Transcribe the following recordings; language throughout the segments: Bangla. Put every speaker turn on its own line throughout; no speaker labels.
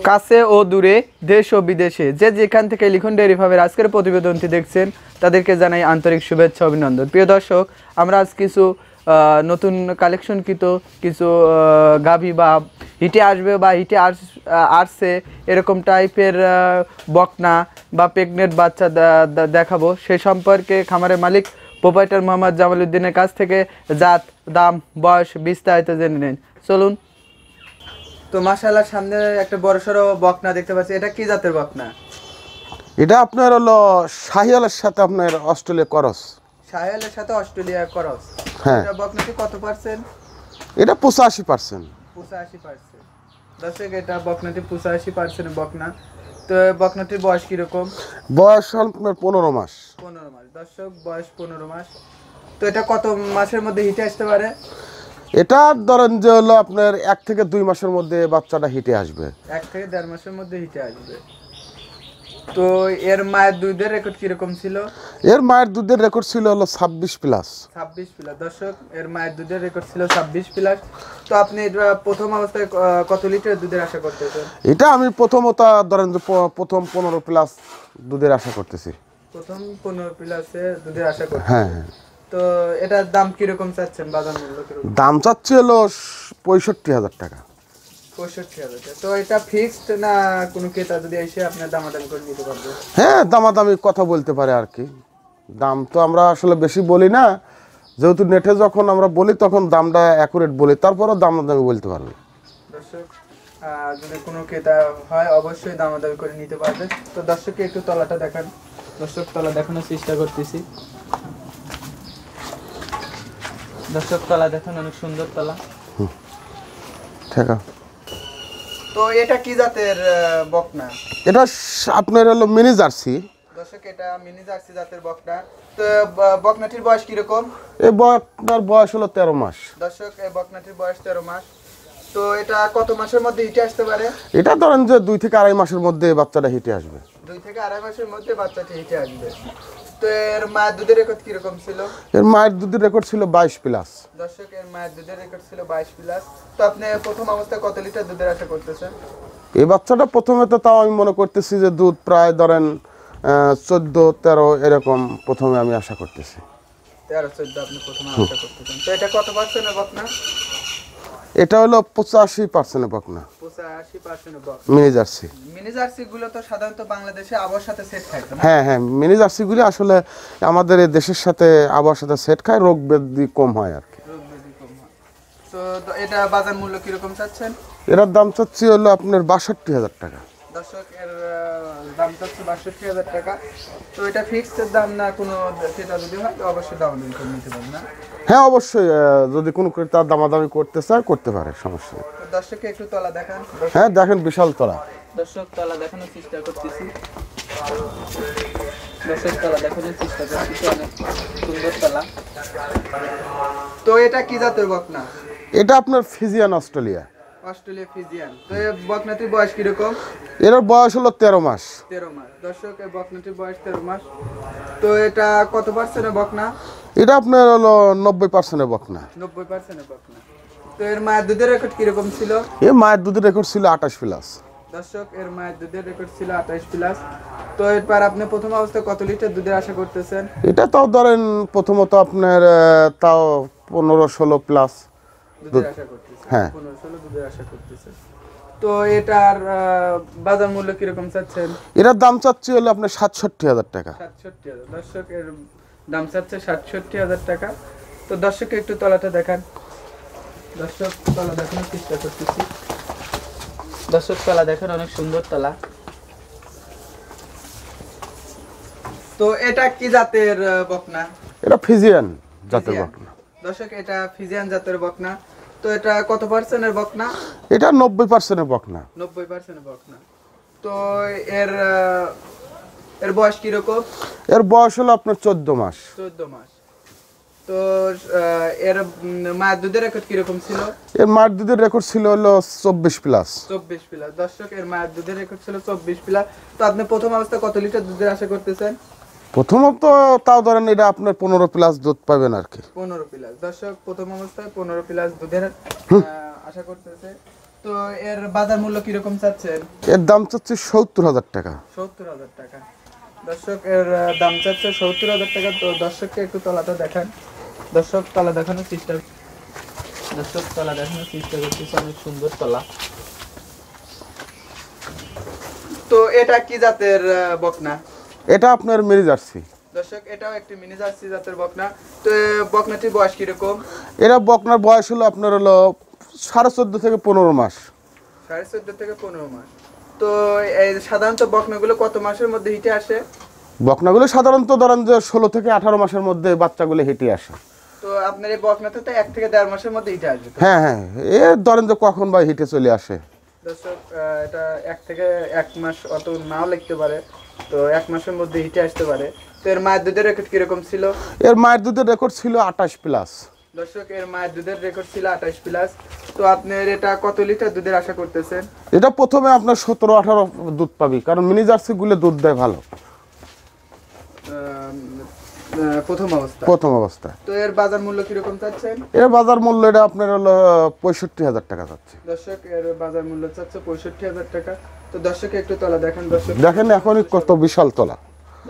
কাছে ও দূরে দেশ ও বিদেশে যে যেখান থেকে লিখন ডেয়ারি ফার্মের আজকের প্রতিবেদনটি দেখছেন তাদেরকে জানাই আন্তরিক শুভেচ্ছা অভিনন্দন। প্রিয় দর্শক, আমরা আজ কিছু নতুন কালেকশনকৃত কিছু গাভী বা হিটে আসবে বা হিটে আসছে এরকম টাইপের বকনা বা প্রেগনেন্ট বাচ্চা দেখাবো। সে সম্পর্কে খামারের মালিক প্রোপাইটার মোহাম্মদ জামালউদ্দিনের কাছ থেকে জাত, দাম, বয়স বিস্তারিত জেনে নেন। চলুন। তো মাশাআল্লাহ, সামনে একটা বড়সড় বকনা দেখতে পাচ্ছি। এটা কি জাতের বকনা?
এটা আপনার হলো শাহিওয়ালের সাথে আপনার অস্ট্রেলিয়া করস।
শাহিওয়ালের সাথে অস্ট্রেলিয়া করস।
হ্যাঁ।
এটা বকনাটি কত পার্সেন্ট?
এটা 85%।
85%। দর্শক, এটা বকনাটি 85% বকনা। তো বকনাটির বয়স কিরকম?
বয়স আপনার 15 মাস।
15 মাস। দর্শক, বয়স 15 মাস। তো এটা কত মাসের মধ্যে হিটে আসতে পারে?
এটা ধরেন যে হলো আপনার 1 থেকে 2 মাসের মধ্যে বাচ্চাটা হিটে আসবে।
1 থেকে 1.5 মাসের মধ্যে হিটে আসবে। তো এর মায়ের দুধের রেকর্ড কিরকম ছিল?
এর মায়ের দুধের রেকর্ড ছিল হলো 26+।
26+। দর্শক, এর মায়ের দুধের রেকর্ড ছিল 26+। তো আপনি এটা প্রথম অবস্থায় কত লিটার দুধের আশা করতেছেন?
এটা আমি প্রথমত ধরেন যে প্রথম 15+ দুধের আশা করতেছি।
প্রথম 15+ দুধের আশা করতেছেন।
হ্যাঁ হ্যাঁ।
তো এটার দাম কিরকম চাচ্ছেন? বাজার মূল্য কিরকম?
দাম চাচ্ছি হলো 65,000 টাকা।
65,000 টাকা। তো এটা ফিক্সড না কোনো ক্রেতা যদি এসে আপনার দামাদামি করে নিতে পারবে?
হ্যাঁ, দামাদামি কথা বলতে পারে আর কি। দাম তো আমরা আসলে বেশি বলি না, যেহেতু নেটে যখন আমরা বলি তখন দামটা অ্যাকুরেট বলি, তারপরও দামাদামি বলতে পারবে।
দর্শক, যদি কোনো ক্রেতা হয় অবশ্যই দামাদামি করে নিতে পারবে। তো দর্শককে একটু তলাটা দেখান। দর্শক, তলা দেখানোর চেষ্টা করতেছি। দর্শক, তলা দেখেন, অনেক সুন্দর তলা।
ঠিক আছে।
তো এটা কি জাতের বকনা?
এটা আপনার হলো মিনি জার্সি।
দর্শক, এটা মিনি জার্সি জাতের বকনা। তো বকনাটির বয়স কিরকম?
এই বকনার বয়স হলো 13 মাস।
দর্শক, এই বকনাটির বয়স 13 মাস। তো এটা কত মাসের মধ্যে হিটে আসতে পারে?
এটা ধরেন যে 2 থেকে 2.5 মাসের মধ্যে বাচ্চাটা হিটে আসবে।
2 থেকে 2.5 মাসের মধ্যে বাচ্চাটি হিটে আসবে। তো এর মায়ের দুধের রেকর্ড কিরকম ছিল?
এর মায়ের দুধের রেকর্ড ছিল 22+।
দর্শক, এর মায়ের দুধের রেকর্ড ছিল 22+। তো আপনি প্রথম অবস্থায় কত লিটার দুধের আশা করতেছেন?
এই বাচ্চাটা প্রথমে তো তাও আমি মনে করতেছি যে দুধ প্রায় ধরেন 14-13 এরকম প্রথমে আমি আশা করতেছি।
13-14 আপনি প্রথমে আশা করতেছেন। তো এটা কত পার্সেন্টের বকনা?
এটা হলো 85% বকনা।
85% বকনা।
Mini jersey.
মিনি জার্সি গুলো তো সাধারণত বাংলাদেশে আবহাওয়ার সাথে সেট খায় না?
হ্যাঁ হ্যাঁ, মিনি জার্সিগুলি আসলে আমাদের এই দেশের সাথে আবহাওয়ার সাথে সেট খায়, রোগ ব্যাধি কম হয় আর কি।
রোগ ব্যাধি কম হয়। তো এটা বাজার মূল্য কিরকম চাচ্ছেন?
এর দাম চাচ্ছি হলো আপনার 62,000 টাকা।
দর্শক, এর দাম চাচ্ছে 62,000 টাকা। তো এটা ফিক্সড দাম না, কোনো ক্রেতা যদি হয় অবশ্যই দামাদামি করে নিতে পারবেন না?
হ্যাঁ অবশ্যই, যদি কোনো ক্রেতা দামাদামি করতে চায় করতে পারে, সমস্যা নেই।
তো দর্শককে একটু তলা দেখান।
হ্যাঁ দেখেন, বিশাল তলা।
দর্শক, তলা দেখানোর চেষ্টা করতেছি। দর্শক, তলা দেখানোর চেষ্টা করতেছি, অনেক সুন্দর তলা। তো এটা কি জাতের বকনা?
এটা আপনার ফিজিয়ান অস্ট্রেলিয়া।
Australia Friesian. তো এই বকনাটির বয়স কিরকম?
এর বয়স হলো 13 মাস।
13 মাস। দর্শক, এই বকনাটির বয়স 13 মাস। তো এটা কত পার্সেন্টের বকনা?
এটা আপনার হলো 90% বকনা।
90% বকনা। তো এর মায়ের দুধের রেকর্ড কিরকম ছিল?
এর মায়ের দুধের রেকর্ড ছিল 28+।
দর্শক, এর মায়ের দুধের রেকর্ড ছিল 28+। তো এরপর আপনি প্রথম অবস্থায় কত লিটার দুধের আশা করতেছেন?
এটা তাও ধরেন প্রথমত আপনার তাও 15-16+
দুধের আশা করতেছেন।
হ্যাঁ।
15-16 দুধের আশা করতেছেন। তো এটার বাজার মূল্য কিরকম চাচ্ছেন?
এটার দাম চাচ্ছি হলো আপনার 67,000 টাকা।
67,000। দর্শক, এর দাম চাচ্ছে 67,000 টাকা। তো দর্শককে একটু তলাটা দেখান। দর্শক, তলা দেখানোর চেষ্টা করতেছি। দর্শক, তলা দেখেন, অনেক সুন্দর তলা। তো এটা কি জাতের বকনা?
এটা ফিজিয়ান জাতের বকনা।
দর্শক, এটা ফিজিয়ান জাতের বকনা। তো এটা কত পার্সেন্টের বকনা?
এটা 90% বকনা।
90% বকনা। তো এর এর বয়স কিরকম?
এর বয়স হলো আপনার 14 মাস।
14 মাস। তো এর মায়ের দুধের রেকর্ড কিরকম ছিল?
এর মায়ের দুধের রেকর্ড ছিল হলো 24+।
24+। দর্শক, এর মায়ের দুধের রেকর্ড ছিল 24+। তো আপনি প্রথম অবস্থায় কত লিটার দুধের আশা করতেছেন?
প্রথমত তাও ধরেন এটা আপনার 15+ দুধ পাবেন আর কি।
15+। দর্শক, প্রথম অবস্থায় 15+ দুধের আশা করতেছে। তো তো এর বাজার মূল্য কিরকম চাচ্ছেন?
এর দাম চাচ্ছি 70,000 টাকা।
70,000 টাকা। দর্শক এর দাম চাচ্ছে 70,000 টাকা। তো দর্শককে একটু তলাটা দেখান। দর্শক তলা দেখানোর চেষ্টা করতেছে, অনেক সুন্দর তলা। তো এটা কি জাতের বকনা?
এটা আপনার মিনি জার্সি।
দর্শক এটাও একটি মিনি জার্সি জাতের বকনা। তো বকনাটির বয়স কিরকম?
এরা বকনার বয়স হলো আপনার হলো 14.5 থেকে 15 মাস।
14.5 থেকে 15 মাস। তো এই সাধারণত বকনাগুলো কত মাসের মধ্যে হিটে আসে?
বকনাগুলো সাধারণত ধরেন যে 16 থেকে 18 মাসের মধ্যে বাচ্চাগুলো হেঁটে আসে।
তো আপনার এই বকনাতে তো 1 থেকে 1.5 মাসের মধ্যে হিটে আসবে।
হ্যাঁ হ্যাঁ, এ ধরেন যে কখন বা হিটে চলে আসে।
দর্শক এটা 1 থেকে 1 মাস অত নাও লাগতে পারে, তো 1 মাসের মধ্যে হিটে আসতে পারে। তো এর মায়ের দুধের রেকর্ড কিরকম ছিল?
এর মায়ের দুধের রেকর্ড ছিল 28+।
দর্শক এর মায়ের দুধের রেকর্ড ছিল 28+। তো আপনার এটা কত লিটার দুধের আশা করতেছেন?
এটা প্রথমে আপনার 17-18 দুধ পাবি, কারণ মিনি জার্সি গুলো দুধ দেয় ভালো
প্রথম অবস্থা। তো এর বাজার মূল্য কিরকম চাচ্ছেন?
এর বাজার মূল্য এটা আপনার হলো 65,000 টাকা যাচ্ছে।
দর্শক এর বাজার মূল্য চাচ্ছে 65,000 টাকা। তো দর্শক একটু তলা দেখেন। দর্শক
দেখেন এখনই কত বিশাল তলা।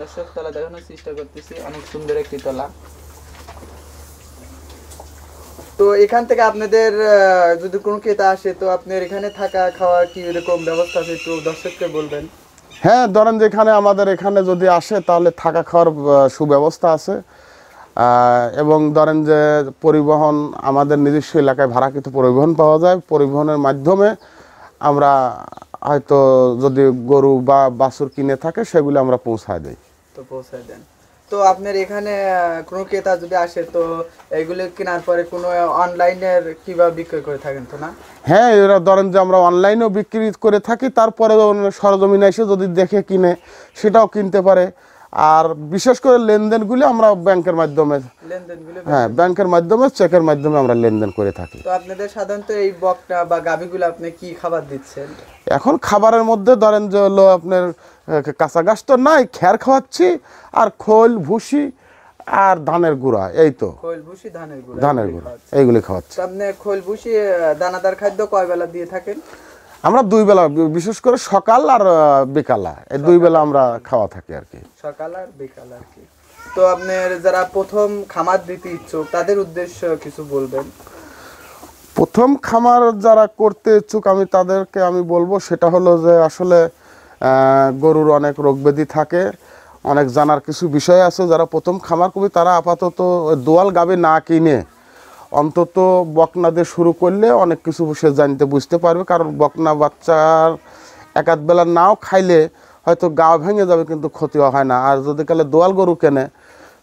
দর্শক তলা দেখানোর চেষ্টা করতেছি, অনেক সুন্দর একটি তলা। তো এখান থেকে আপনাদের যদি কোনো ক্রেতা আসে, তো আপনার এখানে থাকা খাওয়া কি এরকম ব্যবস্থা আছে একটু দর্শককে বলবেন।
হ্যাঁ, ধরেন যেখানে আমাদের এখানে যদি আসে তাহলে থাকা খাওয়ার সুব্যবস্থা আছে, এবং ধরেন যে পরিবহন আমাদের নিজস্ব এলাকায় ভাড়াকৃত পরিবহন পাওয়া যায়। পরিবহনের মাধ্যমে আমরা হয়তো যদি গরু বা বাছুর কিনে থাকে সেগুলো আমরা পৌঁছায় দিই।
তো পৌঁছায় দেন। তো আপনার এখানে কোনো ক্রেতা যদি আসে, তো এগুলো কেনার পরে কোনো অনলাইনের কিভাবে বিক্রয় করে থাকেন তো না?
হ্যাঁ, এরা ধরেন যে আমরা অনলাইনেও বিক্রি করে থাকি, তারপরে সরজমিনে এসে যদি দেখে কিনে সেটাও কিনতে পারে। আর বিশেষ করে লেনদেনগুলি আমরা ব্যাংকের মাধ্যমে, হ্যাঁ ব্যাংকের মাধ্যমে, চেকের মাধ্যমে আমরা লেনদেন করে থাকি।
তো আপনাদের সাধারণত এই বকনা বা গাভীগুলো আপনি কি খাবার দিচ্ছেন?
এখন খাবারের মধ্যে ধরেন যে হলো আপনার কাঁচা ঘাস তো নাই, খ্যার খাওয়াচ্ছি, আর খোল ভুসি আর ধানের গুঁড়া, এই তো।
খোল ভুসি ধানের গুঁড়া
এইগুলি খাওয়াচ্ছি।
আপনি খোল ভুসি দানাদার খাদ্য কয় বেলা দিয়ে থাকেন?
আমরা 2 বেলা, বিশেষ করে সকাল আর বিকালা, এই 2 বেলা আমরা খাওয়া থাকি আর কি।
সকাল আর বিকাল আর কি। তো আপনার যারা প্রথম খামার দিতে ইচ্ছুক তাদের উদ্দেশ্য কিছু বলবেন।
প্রথম খামার যারা করতে ইচ্ছুক তাদেরকে আমি বলবো সেটা হলো যে আসলে গরুর অনেক রোগ ব্যাধি থাকে, অনেক জানার কিছু বিষয় আছে। যারা প্রথম খামার করবে তারা আপাতত দোয়াল গাভী না কিনে অন্তত বকনা দিয়ে শুরু করলে অনেক কিছু সে জানতে বুঝতে পারবে। কারণ বকনা বাচ্চার একাধ বেলা নাও খাইলে হয়তো গা ভেঙে যাবে, কিন্তু ক্ষতি হয় না। আর যদি কালে দোয়াল গরু কেনে,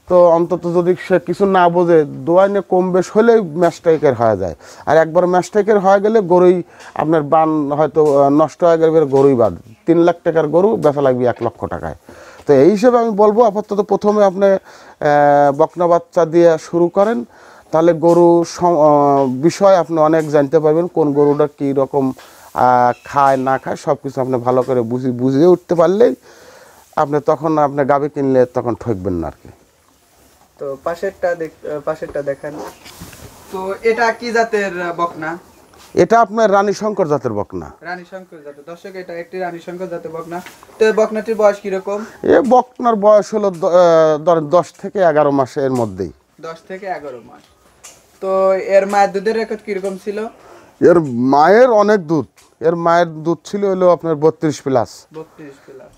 তো অন্তত যদি সে কিছু না বোঝে, দোয়াই নিয়ে কম বেশ হলেই ম্যাস্টাইকের হয়ে যায়। আর একবার ম্যাস্টাইকের হয়ে গেলে গরুই আপনার বান হয়তো নষ্ট হয়ে গেলে গরুই বাদ। 3 লাখ টাকার গরু বেচা লাগবে 1 লক্ষ টাকায়। তো এই হিসেবে আমি বলবো আপাতত প্রথমে আপনি বকনা বাচ্চা দিয়ে শুরু করেন, তাহলে গরু বিষয় আপনি অনেক জানতে পারবেন। কোন গরুটা কী রকম খায় না খায় সব কিছু আপনি ভালো করে বুঝিয়ে উঠতে পারলেই আপনি তখন আপনি গাভী কিনলে তখন ঠকবেন না আর কি।
তো পাশেরটা দেখেন। তো এটা কি জাতের বকনা?
এটা আপনার রানী শঙ্কর জাতের বকনা।
রানী শঙ্কর জাতের। দর্শক এটা একটি রানী শঙ্কর জাতের বকনা। তো এই বকনাটির বয়স কিরকম?
এই বকনার বয়স হলো ধরেন 10 থেকে 11 মাসের মধ্যেই।
10 থেকে 11 মাস। তো এর মায়ের দুধের রেকর্ড কিরকম ছিল?
এর মায়ের অনেক দুধ। এর মায়ের দুধ ছিল হলো আপনার 32+।
32+।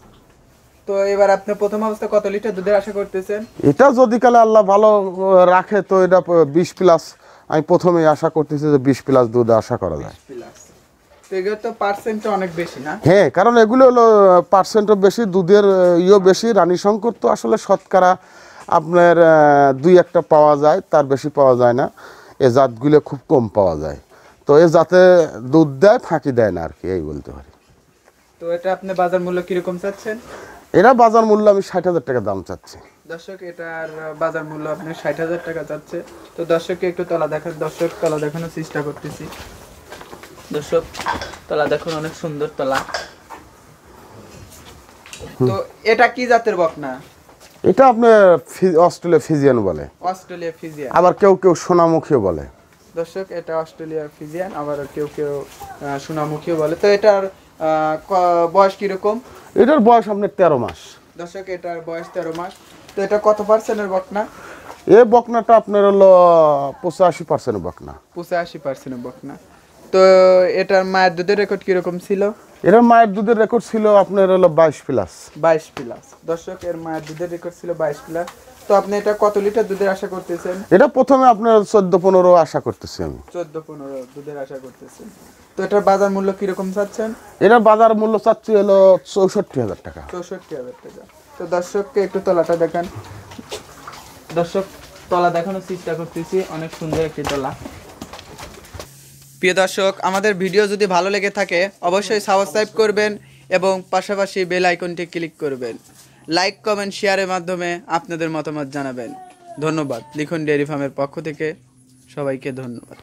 তো এবার আপনি প্রথম অবস্থা কত লিটার দুধের আশা করতেছেন?
এটা যদি কালে আল্লাহ ভালো রাখে তো এটা 20+। আমি প্রথমেই আশা করতেছি যে 20+ দুধ আশা করা যায়।
20+। তো এগুলো তো পার্সেন্টটা অনেক বেশি না?
হ্যাঁ, কারণ এগুলো হলো পার্সেন্টও বেশি, দুধের বেশি। রানী শঙ্কর তো আসলে শতকরা আপনার 2-1টা পাওয়া যায়, তার বেশি পাওয়া যায় না। এ জাতগুলো খুব কম পাওয়া যায়। তো এ জাতে দুধ দেয়, ফাঁকি দেয় না আর কি, এই বলতে পারি।
তো এটা আপনি বাজার মূল্য কিরকম চাচ্ছেন?
এরা বাজার মূল্য আমি 60,000 টাকা দাম চাচ্ছি।
দর্শক এটার বাজার মূল্য আপনি 60,000 টাকা চাচ্ছে। তো দর্শককে একটু তলা দেখান। দর্শক তলা দেখানোর চেষ্টা করতেছি। দর্শক তলা দেখুন, অনেক সুন্দর তলা। তো এটা কি জাতের বকনা?
এটা আপনার অস্ট্রেলিয়া ফিজিয়ান বলে,
অস্ট্রেলিয়া ফিজিয়ান।
আবার কেউ কেউ সোনামুখীও বলে।
দর্শক এটা অস্ট্রেলিয়ার ফিজিয়ান, আবার কেউ কেউ সোনামুখীও বলে। তো এটার বয়স কিরকম?
এটার বয়স আপনার 13 মাস।
দর্শক এটার বয়স 13 মাস। তো এটা কত পার্সেন্টের বকনা?
এই বকনাটা আপনার হলো 85% বকনা।
85% বকনা। তো এটার মায়ের দুধের রেকর্ড কিরকম ছিল?
এর মায়ের দুধের রেকর্ড ছিল আপনার হলো 22+।
22+। দর্শক এর মায়ের দুধের রেকর্ড ছিল 22+। তো আপনি এটা কত লিটার দুধের আশা করতেছেন?
এটা প্রথমে আপনার 14-15 আশা করতেছি আমি।
14-15 দুধের আশা করতেছেন। তো এটার বাজার মূল্য কিরকম চাচ্ছেন?
এটার বাজার মূল্য চাচ্ছি হলো 64,000 টাকা।
64,000 টাকা। তো দর্শককে একটু তলাটা দেখান। দর্শক তলা দেখানোর চেষ্টা করতেছি, অনেক সুন্দর একটি তলা। প্রিয় দর্শক, আমাদের ভিডিও যদি ভালো লেগে থাকে অবশ্যই সাবস্ক্রাইব করবেন এবং পাশাপাশি বেল আইকনটি ক্লিক করবেন। লাইক, কমেন্ট, শেয়ারের মাধ্যমে আপনাদের মতামত জানাবেন। ধন্যবাদ। লিখন ডেয়ারি ফার্মের পক্ষ থেকে সবাইকে ধন্যবাদ।